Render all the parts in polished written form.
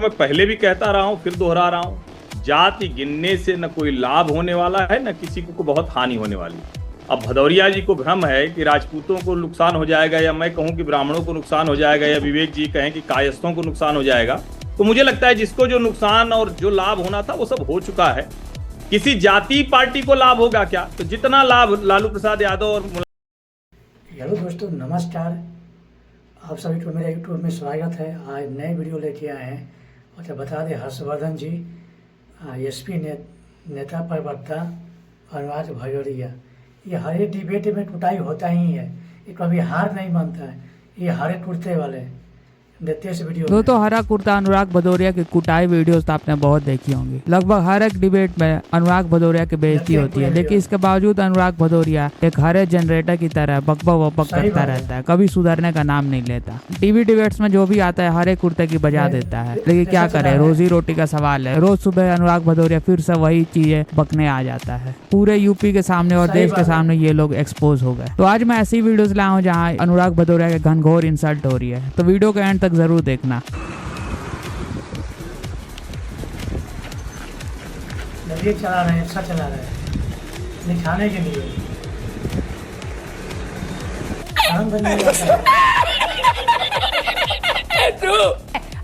मैं पहले भी कहता रहा हूं, फिर दोहरा रहा हूं, जाति गिनने से न कोई लाभ होने वाला है, न किसी को बहुत हानि होने वाली। अब भदौरिया जी को भ्रम है कि राजपूतों को नुकसान हो जाएगा, या मैं कहूं कि ब्राह्मणों को नुकसान हो जाएगा, या विवेक जी कहें कि कायस्थों को नुकसान हो जाएगा। तो मुझे लगता है जिसको जो नुकसान और जो लाभ होना था वो सब हो चुका है। किसी जाति पार्टी को लाभ होगा क्या? तो जितना लाभ लालू प्रसाद यादव और हेलो दोस्तों, नमस्कार। आप सभी को मेरे यूट्यूब में स्वागत है। आज नए वीडियो लेके आए हैं। और बता दें, हर्षवर्धन जी एसपी नेता प्रवक्ता अनुराग भदौरिया, ये हर एक डिबेट में कुटाई होता ही है। ये कभी हार नहीं मानता है, ये हारे कुर्ते वाले हैं। देखते हैं इस वीडियो तो हरा कुर्ता अनुराग भदौरिया की कुटाई वीडियोस तो आपने बहुत देखी होंगी। लगभग हर एक डिबेट में अनुराग भदौरिया की बेइज्जती होती है, लेकिन इसके बावजूद अनुराग भदौरिया एक हरे जनरेटर की तरह बकबक वकबक करता रहता है, कभी सुधरने का नाम नहीं लेता। टीवी डिबेट्स में जो भी आता है हरे कुर्ते की बजा देता है, लेकिन क्या करे, रोजी रोटी का सवाल है। रोज सुबह अनुराग भदौरिया फिर से वही चीजें बकने आ जाता है। पूरे यूपी के सामने और देश के सामने ये लोग एक्सपोज हो गए। तो आज मैं ऐसी वीडियोस लाया हूँ जहाँ अनुराग भदौरिया के घनघोर इंसल्ट हो रही है, तो वीडियो के एंड तक जरूर देखना। ये चला रहे हैं, अच्छा चला रहे हैं, दिखाने के लिए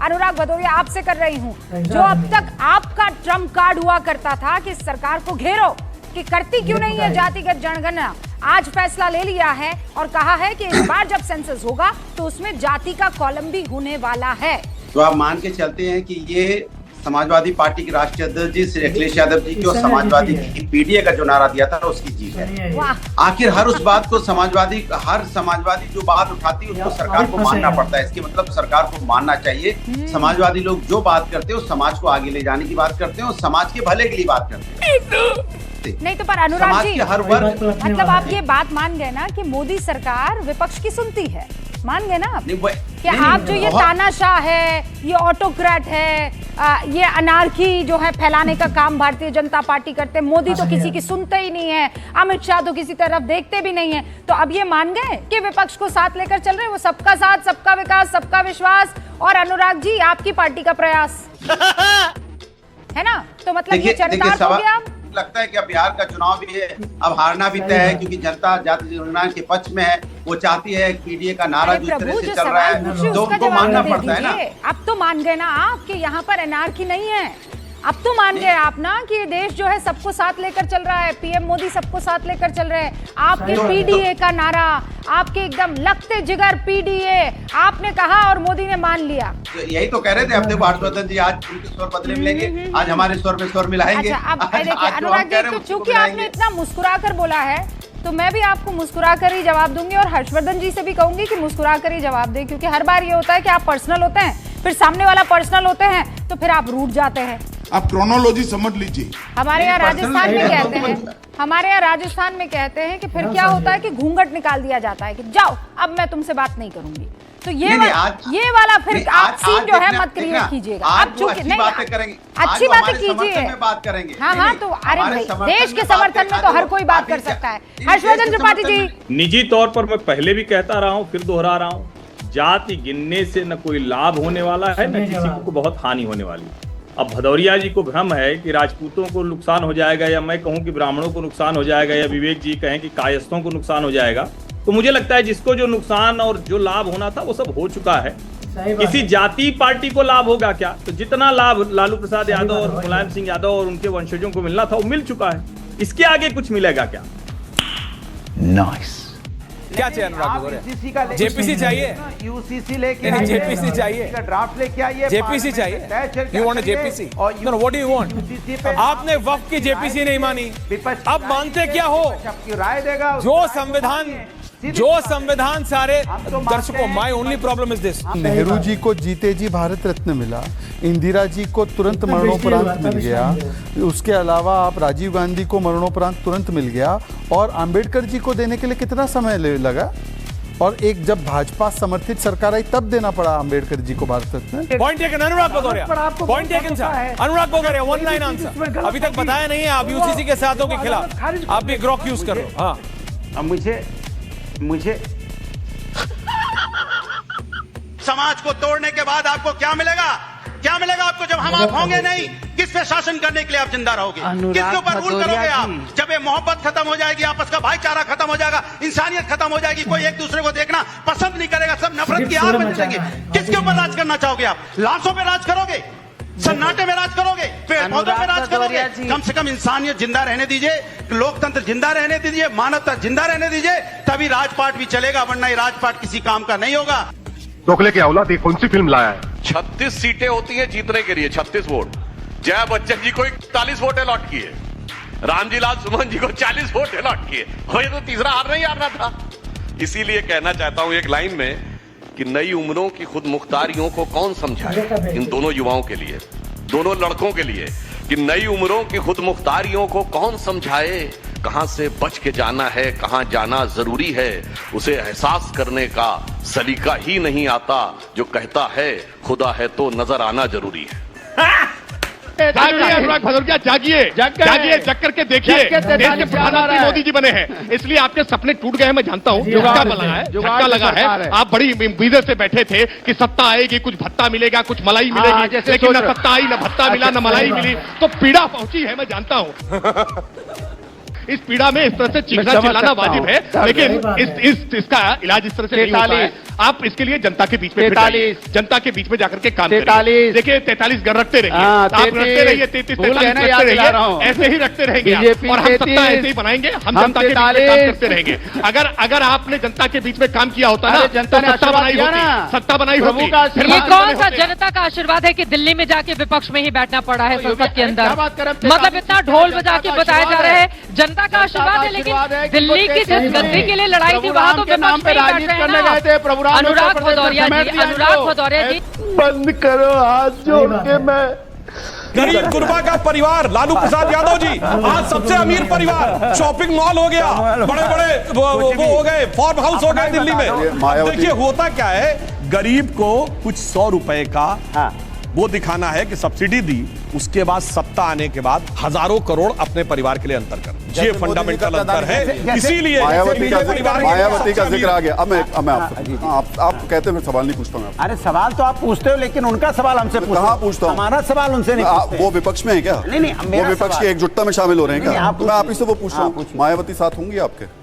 अनुराग भदौरिया आपसे कर रही हूँ, जो अब तक आपका ट्रम्प कार्ड हुआ करता था कि सरकार को घेरो, कि करती क्यों नहीं है जातिगत जनगणना, आज फैसला ले लिया है और कहा है कि इस बार जब सेंसस होगा तो उसमें जाति का कॉलम भी होने वाला है। तो आप मान के चलते हैं कि ये समाजवादी पार्टी के राष्ट्रीय अध्यक्ष जी श्री अखिलेश यादव जी की और समाजवादी की पीडीए का जो नारा दिया था उसकी जीत है। आखिर हर उस बात को हर समाजवादी जो बात उठाती है उसको सरकार को मानना पड़ता है। इसके मतलब सरकार को मानना चाहिए। समाजवादी लोग जो बात करते हैं वो समाज को आगे ले जाने की बात करते हैं और समाज के भले के लिए बात करते हैं। नहीं तो पर अनुराग जी, हर वर्ग मतलब आप ये बात मान गए ना कि मोदी सरकार विपक्ष की सुनती है, मान गए ना आप कि आप जो ये तानाशाह है, ये ऑटोक्रेट है, ये अनार्की जो है फैलाने का काम भारतीय जनता पार्टी करते हैं, मोदी तो किसी की सुनते ही नहीं है, अमित शाह तो किसी तरफ देखते भी नहीं है। तो अब ये मान गए कि विपक्ष को साथ लेकर चल रहे हैं, वो सबका साथ, सबका विकास, सबका विश्वास और अनुराग जी आपकी पार्टी का प्रयास है ना। तो मतलब ये चरितार्थ हो गया। लगता है कि अब बिहार का चुनाव भी है, अब हारना भी तय है, क्योंकि जनता जाति जनगणना के पक्ष में है। वो चाहती है पीडीए का नारा जिस तरह से चल रहा है तो उनको मानना पड़ता है ना। अब तो मान गए ना आप कि यहाँ पर एनआरकी नहीं है। अब तो मान गए आप ना कि ये देश जो है सबको साथ लेकर चल रहा है, पीएम मोदी सबको साथ लेकर चल रहे हैं। आपके पीडीए का नारा, आपके एकदम लगते जिगर पीडीए, आपने कहा और मोदी ने मान लिया। यही तो कह रहे थे। अब देखो हर्षवर्धन जी आज उनके स्वर बदले मिलेंगे, आज हमारे स्वर में स्वर मिलाएंगे। अच्छा, अब देखिए अनुराग जी, चूंकि आपने इतना मुस्कुरा कर बोला है तो मैं भी आपको मुस्कुरा कर ही जवाब दूंगी और हर्षवर्धन जी से भी कहूंगी कि मुस्कुरा कर ही जवाब दें, क्योंकि हर बार ये होता है कि आप पर्सनल होते हैं, फिर सामने वाला पर्सनल होते हैं तो फिर आप रूठ जाते हैं। आप क्रोनोलॉजी समझ लीजिए। हमारे यहाँ राजस्थान में कहते हैं, हमारे यहाँ राजस्थान में कहते हैं कि फिर क्या होता है कि घूंघट निकाल दिया जाता है कि जाओ अब मैं तुमसे बात नहीं करूंगी। तो ये वाला फिर आप सीन जो है मत क्रिएट कीजिएगा। आप चूंकि नहीं अच्छी बातें कीजिए। हाँ तो अरे भाई, देश के समर्थन में तो हर कोई बात कर सकता है। हर्षवर्धन त्रिपाठी जी, निजी तौर पर मैं पहले भी कहता रहा हूं, फिर दोहरा रहा हूं, जाति गिनने से न कोई लाभ होने वाला है, न किसी को बहुत हानि होने वाली। अब भदौरिया जी को भ्रम है कि राजपूतों को नुकसान हो जाएगा, या मैं कहूं कि ब्राह्मणों को नुकसान हो जाएगा, या विवेक जी कहें कि कायस्थों को नुकसान हो जाएगा। तो मुझे लगता है जिसको जो नुकसान और जो लाभ होना था वो सब हो चुका है। किसी जाति पार्टी को लाभ होगा क्या? तो जितना लाभ लालू प्रसाद यादव और मुलायम सिंह यादव और उनके वंशजों को मिलना था वो मिल चुका है। इसके आगे कुछ मिलेगा क्या? नाइस। क्या चाहिए अनुराग भदौरिया? जेपीसी चाहिए, यूसीसी लेके जेपीसी चाहिए, ड्राफ्ट लेके आइए, जेपीसी चाहिए। You want JPC? No, what do you want? आपने वक्त की जेपीसी नहीं मानी, अब मानते क्या हो? राय देगा जो संविधान सारे दर्शकों, my only problem is this. Nehru ji को जीते जी भारत रत्न मिला, इंदिरा जी को तुरंत मरणोपरांत मिल गया, उसके अलावा आप राजीव गांधी को मरणोपरांत तुरंत मिल गया, और अंबेडकर जी को देने के लिए कितना समय लगा? और एक जब भाजपा समर्थित सरकार आई तब देना पड़ा अंबेडकर जी को भारत रत्न। पॉइंट टेकन अनुराग भदौरिया, पॉइंट टेकन सर। अनुराग भदौरिया वन लाइन आंसर अभी तक बताया नहीं है। आप यूसीसी के साथों के खिलाफ आप भी ग्रॉक यूज कर रहे हो। हाँ, अब मुझे समाज को तोड़ने के बाद आपको क्या मिलेगा? क्या मिलेगा आपको जब हम आप होंगे नहीं? किस पे शासन करने के लिए आप जिंदा रहोगे? किसके ऊपर रूल करोगे आप? जब ये मोहब्बत खत्म हो जाएगी, आपस का भाईचारा खत्म हो जाएगा, इंसानियत खत्म हो जाएगी, कोई एक दूसरे को देखना पसंद नहीं करेगा, सब नफरत की आग में चलेंगे। किसके ऊपर राज करना चाहोगे आप? लाशों पे राज करोगे? सन्नाटे में राज करोगे? पेड़ पौधों पे राज करोगे? कम से कम इंसानियत जिंदा रहने दीजिए, लोकतंत्र जिंदा रहने दीजिए, मानवता जिंदा रहने दीजिए, तभी राजपाट भी चलेगा, वरना ये राजपाट किसी काम का नहीं होगा। दोगले की औलाद कौन सी फिल्म लाया है? 36 सीटें होती हैं जीतने के लिए, 36 वोट। जया बच्चन जी को 41 वोट अलॉट किए, रामजी लाल सुमन जी को 40 वोट अलॉट किए, और ये तो तीसरा हार नहीं हारना था। इसीलिए कहना चाहता हूं एक लाइन में कि नई उम्रों की खुद मुख्तारियों को कौन समझाए, इन दोनों युवाओं के लिए, दोनों लड़कों के लिए, कि नई उम्रों की खुद मुख्तारियों को कौन समझाए, कहां से बच के जाना है, कहां जाना जरूरी है, उसे एहसास करने का सलीका ही नहीं आता, जो कहता है खुदा है तो नजर आना जरूरी है। जागिए अनुराग भदौरिया, जागिए, जागिए, जग करके देखिए, देश के प्रधानमंत्री मोदी जी बने हैं, इसलिए आपके सपने टूट गए हैं, मैं जानता हूँ। झटका लगा है, आप बड़ी उम्मीदें से बैठे थे कि सत्ता आएगी, कुछ भत्ता मिलेगा, कुछ मलाई मिलेगी, लेकिन न सत्ता आई, न भत्ता मिला, न मलाई मिली, तो पीड़ा पहुंची है, मैं जानता हूँ। इस पीड़ा में इस तरह से चीखना चिल्लाना वाजिब है, लेकिन इसका इलाज इस तरह से नहीं होता है। आप इसके लिए जनता के बीच में, 43 जनता के बीच में जाकर के काम करिए। देखिए 43 घर रखते रहिए, आप रखते रहिए, 33-43 रखते रहिए, ऐसे ही रखते रहेंगे और हम सत्ता ऐसे ही बनाएंगे, हम जनता के बीच में काम करते रहेंगे। अगर आपने जनता के बीच में काम किया होता ना, तो सत्ता बनाई होती, सत्ता बनाई होती। ये कौन सा जनता का आशीर्वाद है कि दिल्ली में जाके विपक्ष में ही बैठना पड़ा है संसद के अंदर? मतलब इतना ढोल बजा के बताया जा रहा है जनता का आशीर्वाद है, लेकिन दिल्ली की जिस गद्दी के लिए लड़ाई थी वहां तो विपक्ष में ही बैठ रहे हैं ना। अनुराग भदौरिया जी, बंद करो हाथ जोड़ के। मैं गरीब गुरबा का परिवार, लालू प्रसाद यादव जी आज सबसे अमीर परिवार, शॉपिंग मॉल हो गया, बड़े बड़े वो हो गए, फार्म हाउस हो गए दिल्ली में। देखिए होता क्या है, गरीब को कुछ 100 रुपए का वो दिखाना है कि सब्सिडी दी, उसके बाद सत्ता आने के बाद हजारों करोड़ अपने परिवार के लिए अंतर कर, ये फंडामेंटल अंतर है। इसीलिए मायावती का जिक्र आ गया। अब मैं आप कहते मैं सवाल नहीं पूछता हूँ। अरे सवाल तो आप पूछते हो, लेकिन उनका सवाल हमसे कहाँ पूछता हूँ? हमारा सवाल उनसे नहीं पूछते। वो विपक्ष में है क्या? नहीं, वो विपक्ष की एकजुटता में शामिल हो रहे हैं क्या? मैं आप ही से वो पूछ रहा हूँ, मायावती साथ होंगी आपके?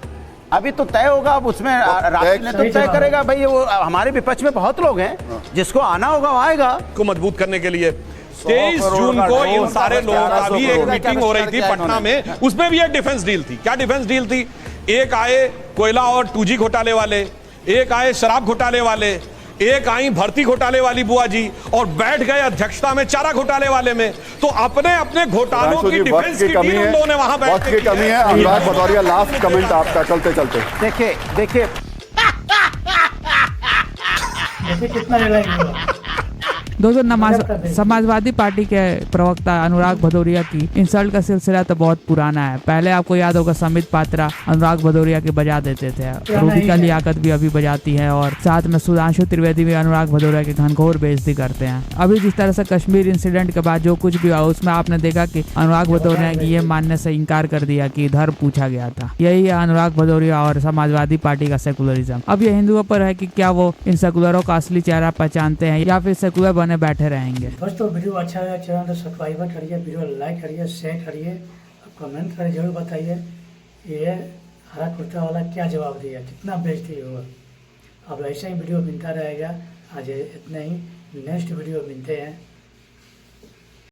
अभी तो तय होगा, अब उसमें राष्ट्र ने तो तय करेगा भाई। वो हमारे विपक्ष में बहुत लोग हैं, जिसको आना होगा वो आएगा। को मजबूत करने के लिए 23 जून को इन सारे लोगों का भी एक मीटिंग हो रही थी पटना में, उसमें भी एक डिफेंस डील थी। क्या डिफेंस डील थी? एक आए कोयला और 2G घोटाले वाले, एक आए शराब घोटाले वाले, एक आई भर्ती घोटाले वाली बुआ जी, और बैठ गए अध्यक्षता में चारा घोटाले वाले में। तो अपने अपने घोटालों की डिफेंस की डील उन लोगों ने वहां बैठ के कमी है। अनुराग भदौरिया, लास्ट कमेंट आपका चलते चलते। देखिए कितना दोस्तों, समाजवादी पार्टी के प्रवक्ता अनुराग भदौरिया की इंसल्ट का सिलसिला तो बहुत पुराना है। पहले आपको याद होगा समित पात्रा अनुराग भदौरिया के बजा देते थे, रूबिका लियाकत भी अभी बजाती है, और साथ में सुधांशु त्रिवेदी भी अनुराग भदौरिया की घनघोर बेइज्जती करते हैं। अभी जिस तरह से कश्मीर इंसिडेंट के बाद जो कुछ भी हुआ, उसमें आपने देखा कि अनुराग भदौरिया की ये मानने से इनकार कर दिया कि धर्म पूछा गया था। यही है अनुराग भदौरिया और समाजवादी पार्टी का सेकुलरिज्म। अब ये हिंदुओं पर है कि क्या वो इन सेकुलरों का असली चेहरा पहचानते हैं या फिर सेकुलर बैठे रहेंगे। दोस्तों वीडियो अच्छा लगा चैनल को सब्सक्राइब करिए, वीडियो लाइक करिए, शेयर करिए, कमेंट करिए, जरूर बताइए ये हरा कुर्ता वाला क्या जवाब दिया, कितना बेइज्जती हुआ। अब ऐसा ही वीडियो मिलता रहेगा। आज इतना ही, नेक्स्ट वीडियो मिलते हैं।